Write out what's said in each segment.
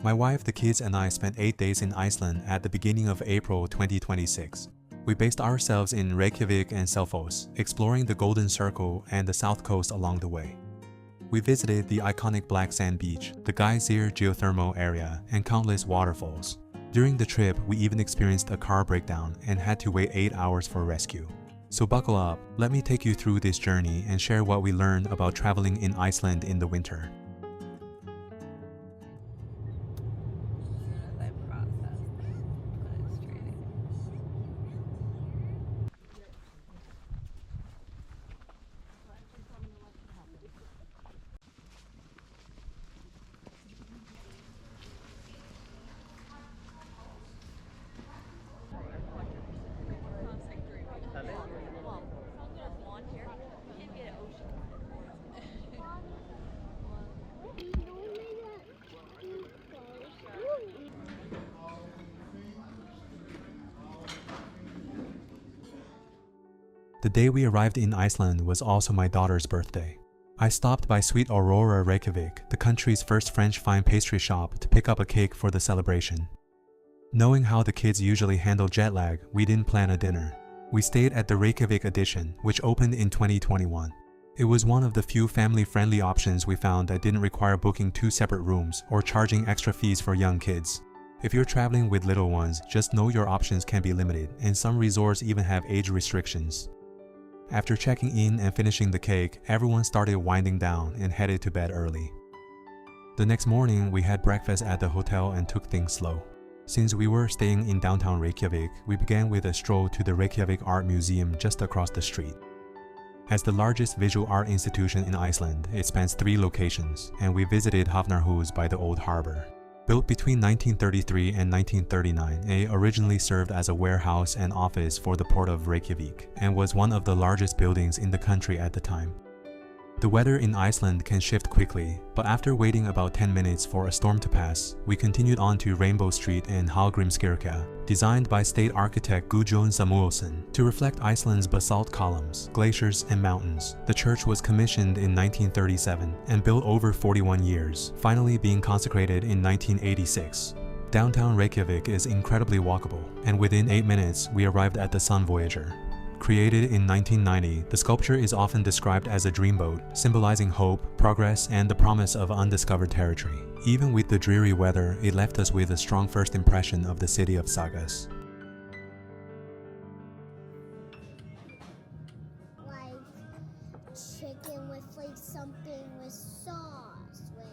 My wife, the kids, and I spent 8 days in Iceland at the beginning of April 2026. We based ourselves in Reykjavik and Selfoss, exploring the Golden Circle and the south coast along the way. We visited the iconic Black Sand Beach, the Geysir Geothermal Area, and countless waterfalls. During the trip, we even experienced a car breakdown and had to wait 8 hours for rescue. So buckle up, let me take you through this journey and share what we learned about traveling in Iceland in the winter. The day we arrived in Iceland was also my daughter's birthday. I stopped by Sweet Aurora Reykjavik, the country's first French fine pastry shop, to pick up a cake for the celebration. Knowing how the kids usually handle jet lag, we didn't plan a dinner. We stayed at the Reykjavik EDITION, which opened in 2021. It was one of the few family-friendly options we found that didn't require booking 2 separate rooms or charging extra fees for young kids. If you're traveling with little ones, just know your options can be limited, and some resorts even have age restrictions. After checking in and finishing the cake, everyone started winding down and headed to bed early. The next morning, we had breakfast at the hotel and took things slow. Since we were staying in downtown Reykjavik, we began with a stroll to the Reykjavik Art Museum just across the street. As the largest visual art institution in Iceland, it spans 3 locations, and we visited Hafnarhús by the Old Harbor. Built between 1933 and 1939, it originally served as a warehouse and office for the port of Reykjavik and was one of the largest buildings in the country at the time. The weather in Iceland can shift quickly, but after waiting about 10 minutes for a storm to pass, we continued on to Rainbow Street and Hallgrímskirkja, designed by state architect Guðjón Samúelsson to reflect Iceland's basalt columns, glaciers, and mountains. The church was commissioned in 1937 and built over 41 years, finally being consecrated in 1986. Downtown Reykjavik is incredibly walkable, and within 8 minutes, we arrived at the Sun Voyager. Created in 1990, the sculpture is often described as a dreamboat, symbolizing hope, progress, and the promise of undiscovered territory. Even with the dreary weather, it left us with a strong first impression of the city of sagas. Like chicken with like something with sauce with.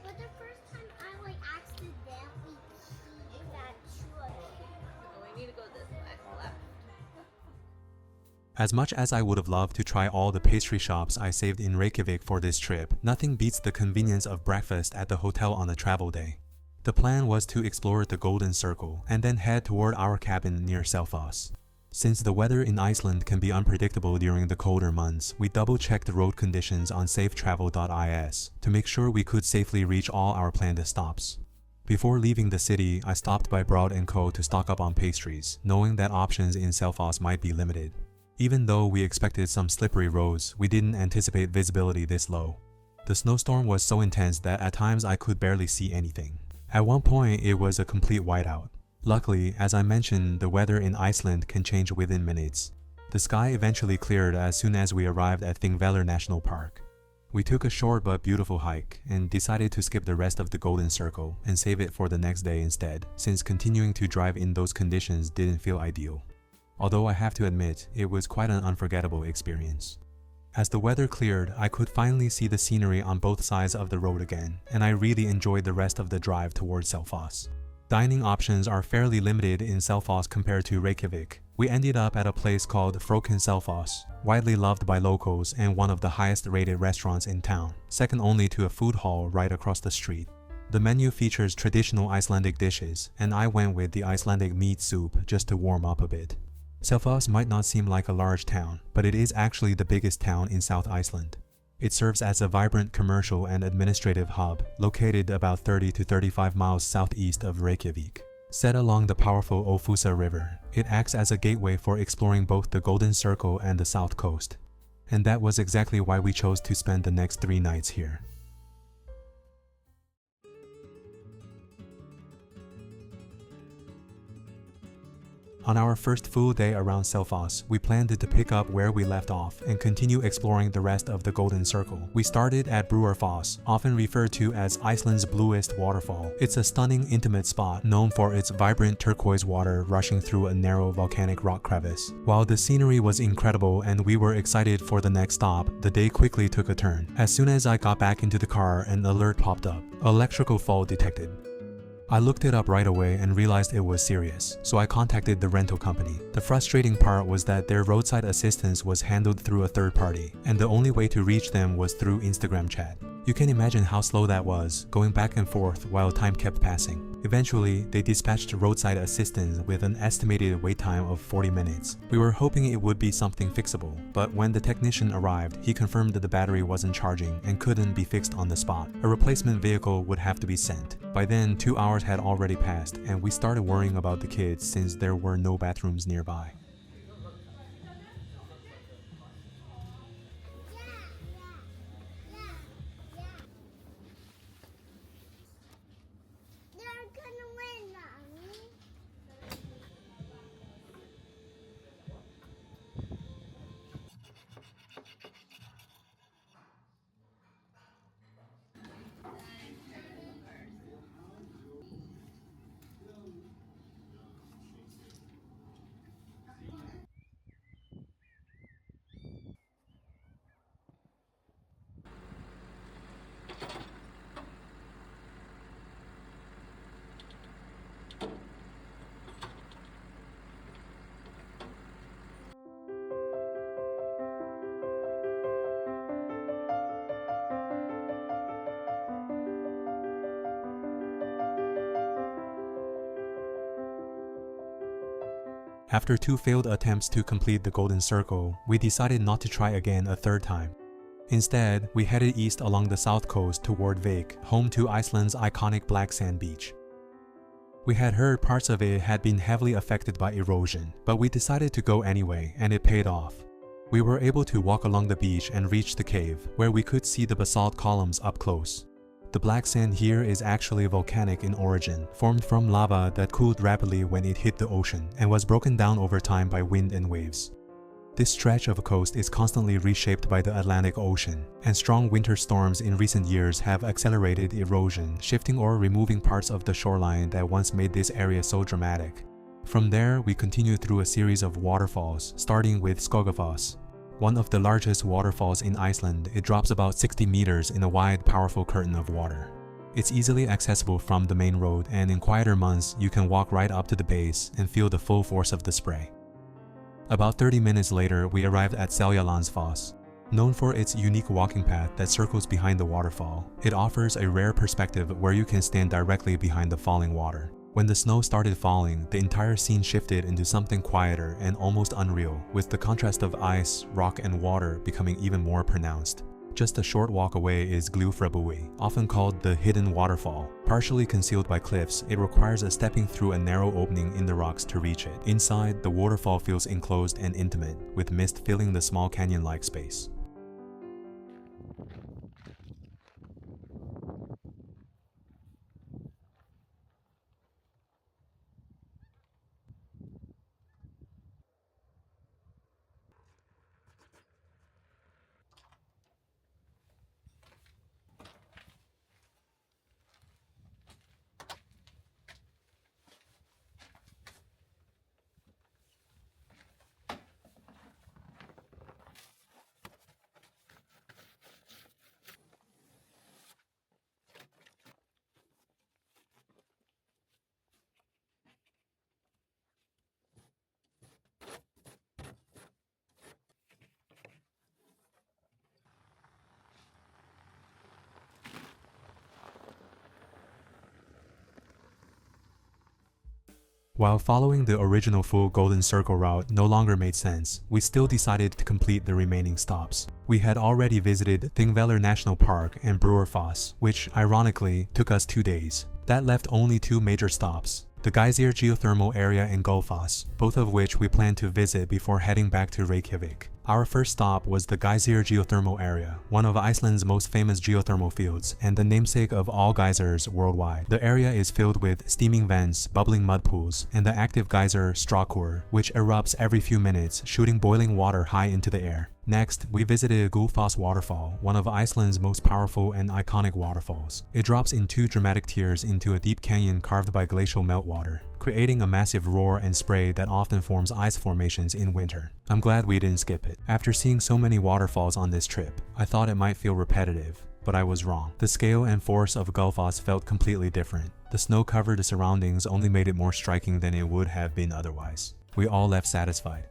But the first time I like accidentally keyed that truck. We need to go this way, left. As much as I would have loved to try all the pastry shops I saved in Reykjavik for this trip, nothing beats the convenience of breakfast at the hotel on a travel day. The plan was to explore the Golden Circle and then head toward our cabin near Selfoss. Since the weather in Iceland can be unpredictable during the colder months, we double-checked the road conditions on safetravel.is to make sure we could safely reach all our planned stops. Before leaving the city, I stopped by Broad & Co. to stock up on pastries, knowing that options in Selfoss might be limited. Even though we expected some slippery roads, we didn't anticipate visibility this low. The snowstorm was so intense that at times I could barely see anything. At one point, it was a complete whiteout. Luckily, as I mentioned, the weather in Iceland can change within minutes. The sky eventually cleared as soon as we arrived at Þingvellir National Park. We took a short but beautiful hike and decided to skip the rest of the Golden Circle and save it for the next day instead, since continuing to drive in those conditions didn't feel ideal. Although I have to admit, it was quite an unforgettable experience. As the weather cleared, I could finally see the scenery on both sides of the road again, and I really enjoyed the rest of the drive towards Selfoss. Dining options are fairly limited in Selfoss compared to Reykjavik, We ended up at a place called Selfoss, widely loved by locals and one of the highest rated restaurants in town, second only to a food hall right across the street. The menu features traditional Icelandic dishes, and I went with the Icelandic meat soup just to warm up a bit. Selfoss might not seem like a large town, but it is actually the biggest town in South Iceland. It serves as a vibrant commercial and administrative hub, located about 30 to 35 miles southeast of Reykjavik. Set along the powerful Ófusa River, it acts as a gateway for exploring both the Golden Circle and the South Coast. And that was exactly why we chose to spend the next 3 nights here. On our first full day around Selfoss, we planned to pick up where we left off and continue exploring the rest of the Golden Circle. We started at Foss, often referred to as Iceland's bluest waterfall. It's a stunning, intimate spot known for its vibrant turquoise water rushing through a narrow volcanic rock crevice. While the scenery was incredible and we were excited for the next stop, the day quickly took a turn. As soon as I got back into the car, an alert popped up. Electrical fault detected. I looked it up right away and realized it was serious, so I contacted the rental company. The frustrating part was that their roadside assistance was handled through a third party, and the only way to reach them was through Instagram chat. You can imagine how slow that was, going back and forth while time kept passing. Eventually, they dispatched roadside assistance with an estimated wait time of 40 minutes. We were hoping it would be something fixable, but when the technician arrived, he confirmed that the battery wasn't charging and couldn't be fixed on the spot. A replacement vehicle would have to be sent. By then, 2 hours had already passed, and we started worrying about the kids since there were no bathrooms nearby. They're gonna win, Mommy. After 2 failed attempts to complete the Golden Circle, we decided not to try again a third time. Instead, we headed east along the south coast toward Vik, home to Iceland's iconic Black Sand Beach. We had heard parts of it had been heavily affected by erosion, but we decided to go anyway, and it paid off. We were able to walk along the beach and reach the cave, where we could see the basalt columns up close. The black sand here is actually volcanic in origin, formed from lava that cooled rapidly when it hit the ocean and was broken down over time by wind and waves. This stretch of coast is constantly reshaped by the Atlantic Ocean, and strong winter storms in recent years have accelerated erosion, shifting or removing parts of the shoreline that once made this area so dramatic. From there, we continue through a series of waterfalls, starting with Skógafoss. One of the largest waterfalls in Iceland, it drops about 60 meters in a wide, powerful curtain of water. It's easily accessible from the main road, and in quieter months, you can walk right up to the base and feel the full force of the spray. About 30 minutes later, we arrived at Seljalandsfoss. Known for its unique walking path that circles behind the waterfall, it offers a rare perspective where you can stand directly behind the falling water. When the snow started falling, the entire scene shifted into something quieter and almost unreal, with the contrast of ice, rock, and water becoming even more pronounced. Just a short walk away is Gullfoss, often called the Hidden Waterfall. Partially concealed by cliffs, it requires a stepping through a narrow opening in the rocks to reach it. Inside, the waterfall feels enclosed and intimate, with mist filling the small canyon-like space. While following the original full Golden Circle route no longer made sense, we still decided to complete the remaining stops. We had already visited Þingvellir National Park and Foss, which ironically took us 2 days. That left only 2 major stops, the Geysir Geothermal Area and Gullfoss, both of which we planned to visit before heading back to Reykjavik. Our first stop was the Geysir Geothermal Area, one of Iceland's most famous geothermal fields and the namesake of all geysers worldwide. The area is filled with steaming vents, bubbling mud pools, and the active geyser Skógafoss, which erupts every few minutes, shooting boiling water high into the air. Next, we visited Gullfoss Waterfall, one of Iceland's most powerful and iconic waterfalls. It drops in 2 dramatic tiers into a deep canyon carved by glacial meltwater, creating a massive roar and spray that often forms ice formations in winter. I'm glad we didn't skip it. After seeing so many waterfalls on this trip, I thought it might feel repetitive, but I was wrong. The scale and force of Gullfoss felt completely different. The snow-covered surroundings only made it more striking than it would have been otherwise. We all left satisfied.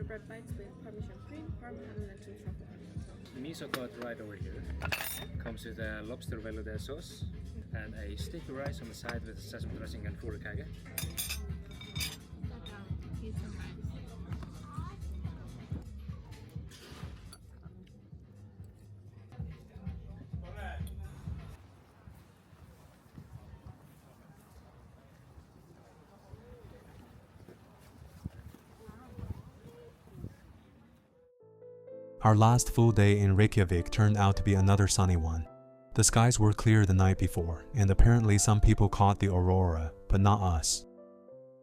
Bread bites with Parmesan cream, Parmesan and chocolate. The miso cut right over here comes with a lobster velouté sauce and a sticky rice on the side with sesame dressing and furikake. Our last full day in Reykjavik turned out to be another sunny one. The skies were clear the night before, and apparently some people caught the aurora, but not us.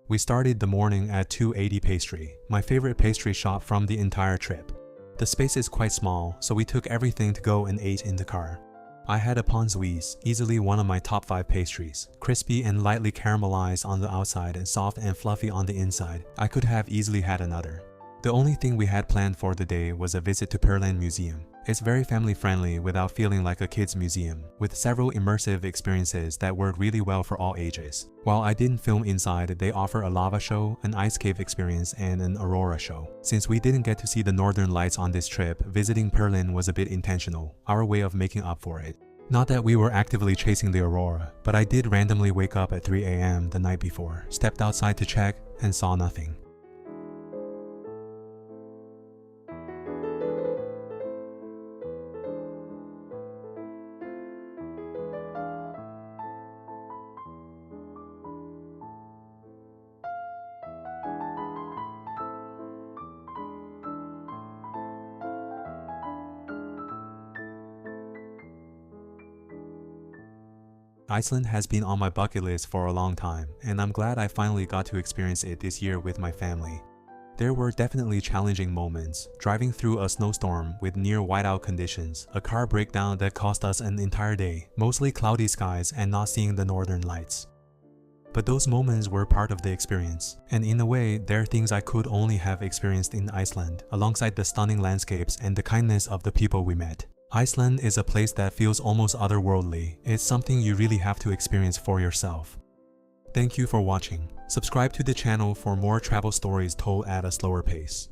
We started the morning at 280 Pastry, my favorite pastry shop from the entire trip. The space is quite small, so we took everything to go and ate in the car. I had a Ponzuise, easily one of my top 5 pastries. Crispy and lightly caramelized on the outside and soft and fluffy on the inside. I could have easily had another. The only thing we had planned for the day was a visit to Perlan Museum. It's very family friendly without feeling like a kid's museum, with several immersive experiences that work really well for all ages. While I didn't film inside, they offer a lava show, an ice cave experience, and an aurora show. Since we didn't get to see the northern lights on this trip, visiting Perlan was a bit intentional, our way of making up for it. Not that we were actively chasing the aurora, but I did randomly wake up at 3 a.m. the night before, stepped outside to check, and saw nothing. Iceland has been on my bucket list for a long time, and I'm glad I finally got to experience it this year with my family. There were definitely challenging moments, driving through a snowstorm with near whiteout conditions, a car breakdown that cost us an entire day, mostly cloudy skies and not seeing the northern lights. But those moments were part of the experience, and in a way, they're things I could only have experienced in Iceland, alongside the stunning landscapes and the kindness of the people we met. Iceland is a place that feels almost otherworldly. It's something you really have to experience for yourself. Thank you for watching. Subscribe to the channel for more travel stories told at a slower pace.